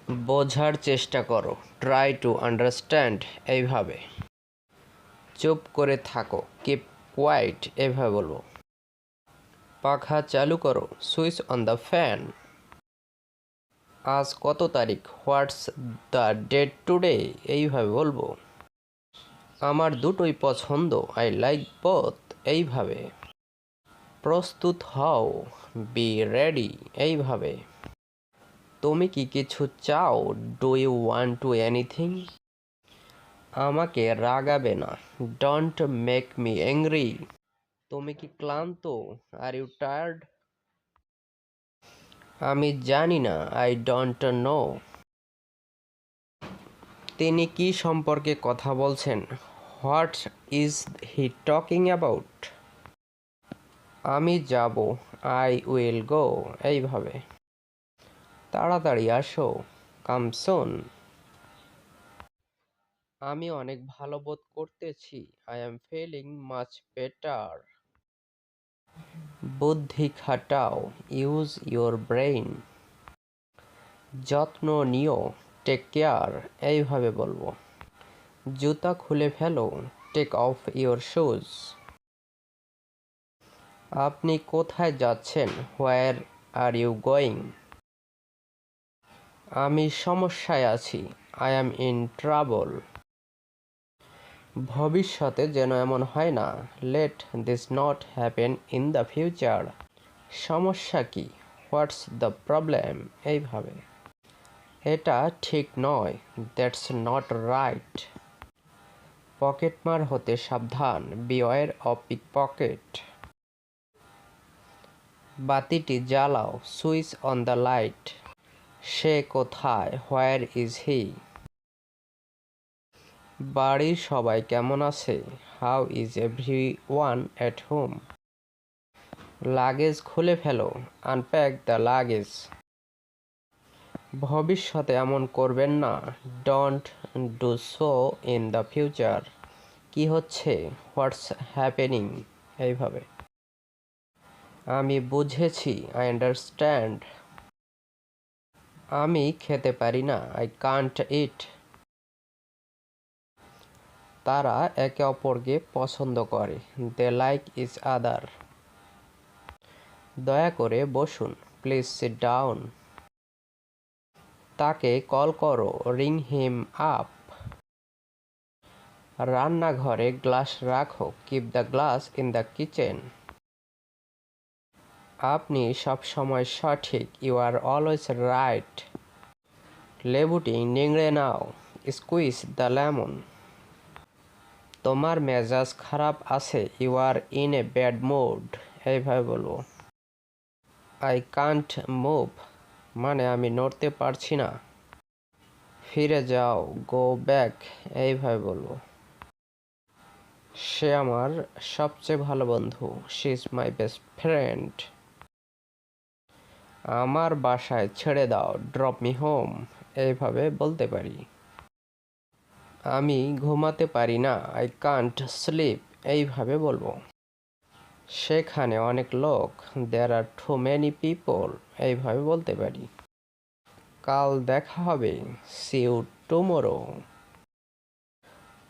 বোঝার চেষ্টা করো, ট্রাই টু আন্ডারস্ট্যান্ড। এইভাবে চুপ করে থাকো, কিপ কোয়াইট। এইভাবে বলবো। পাখা চালু করো, সুইচ অন দ্য ফ্যান। আজ কত তারিখ, হোয়াটস দ্য ডেট টুডে। এইভাবে বলবো। আমার দুটোই পছন্দ, আই লাইক বোথ। এইভাবে। প্রস্তুত হও, বি রেডি। এইভাবে। তুমি কি কিছু চাও, do you want to anything. আমাকে রাগাবে না, ডোন্ট মেক মি অ্যাংরি। তুমি কি ক্লান্ত, আর ইউ টায়ার্ড। আমি জানি না, আই ডোন্ট নো। তিনি কি সম্পর্কে কথা বলছেন, what is he talking about. আমি যাব, আই উইল গো। এইভাবে। তাড়াতাড়ি আসো, কাম সুন। আমি অনেক ভালো বোধ করতেছি, I am feeling much better. বুদ্ধি খাটাও, ইউজ ইউর ব্রেইন। যত্ন নিও, টেক কেয়ার। এইভাবে বলবো। জুতা খুলে ফেলো, টেক অফ ইউর শুজ। আপনি কোথায় যাচ্ছেন, হোয়ার আর ইউ গোয়িং। আমি সমস্যায় আছি, আই অ্যাম ইন ট্রাবল। ভবিষ্যতে যেন এমন হয় না, let this not happen in the future. সমস্যা কি, হোয়াটস দ্য প্রবলেম। এইভাবে। এটা ঠিক নয়, দ্যাটস নট রাইট। পকেটমার হতে সাবধান, বিওয়ার অফ পিক পকেট। বাতিটি জ্বালাও, সুইচ অন দ্য লাইট। সে কোথায়, হোয়ার ইজ হি। বাড়ির সবাই কেমন আছে, how is everyone at home. Luggage খুলে ফেলো, আনপ্যাক দ্য লাগেজ। ভবিষ্যতে এমন করবেন না, don't do so in the future. কি হচ্ছে, হোয়াটস হ্যাপেনিং। এইভাবে। আমি বুঝেছি, আই আন্ডারস্ট্যান্ড। আমি খেতে পারি না, আই কান্ট ইট। তারা একে অপরকে পছন্দ করে, দে লাইক ইচ আদার। দয়া করে বসুন, প্লিজ সিট ডাউন। তাকে কল করো, রিং হিম আপ। রান্নাঘরে গ্লাস রাখো, keep the glass in the kitchen. আপনি সবসময় সঠিক, ইউ আর অলওয়েজ রাইট। লেবুটি নিংড়ে নাও, স্কুইজ দ্য লেমন। তোমার মেজাজ খারাপ আছে, you are in a bad mood. এইভাবে বলবো। আই কান্ট মুভ, মানে আমি নড়তে পারছি না। ফিরে যাও, গো ব্যাক। এইভাবে বলবো। সে আমার সবচেয়ে ভালো বন্ধু, she is my best friend. আমার বাসায় ছেড়ে দাও, ড্রপ মি হোম। এইভাবে বলতে পারি। আমি ঘুমাতে পারি না, আই কান্ট স্লিপ। এইভাবে বলবো। সেখানে অনেক লোক, দেয়ার আর টু মেনি পিপল। এইভাবে বলতে পারি। কাল দেখা হবে, সি ইউ টুমোরো।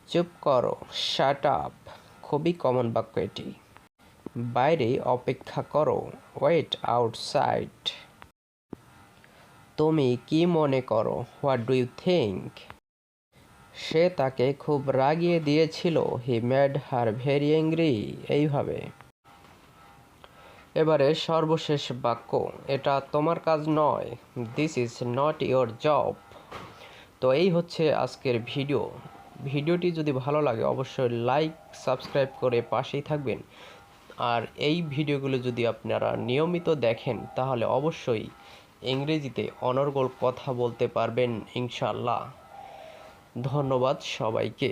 চুপ করো, শাট আপ। খুবই কমন বাক্য এটি। বাইরে অপেক্ষা করো, ওয়েট আউটসাইড। তুমি কি মনে করো, হোয়াট ডু ইউ থিঙ্ক। সে তাকে খুব রাগিয়ে দিয়েছিল, he made her very angry. এইভাবে। এবারে সর্বশেষ বাক্য, এটা তোমার কাজ নয়, this is not your job. তো এই হচ্ছে আজকের ভিডিওটি যদি ভালো লাগে অবশ্যই লাইক সাবস্ক্রাইব করে পাশেই থাকবেন। আর এই ভিডিওগুলো যদি আপনারা নিয়মিত দেখেন তাহলে অবশ্যই ইংরেজিতে অনর্গল কথা বলতে পারবেন ইনশাআল্লাহ। ধন্যবাদ সবাইকে।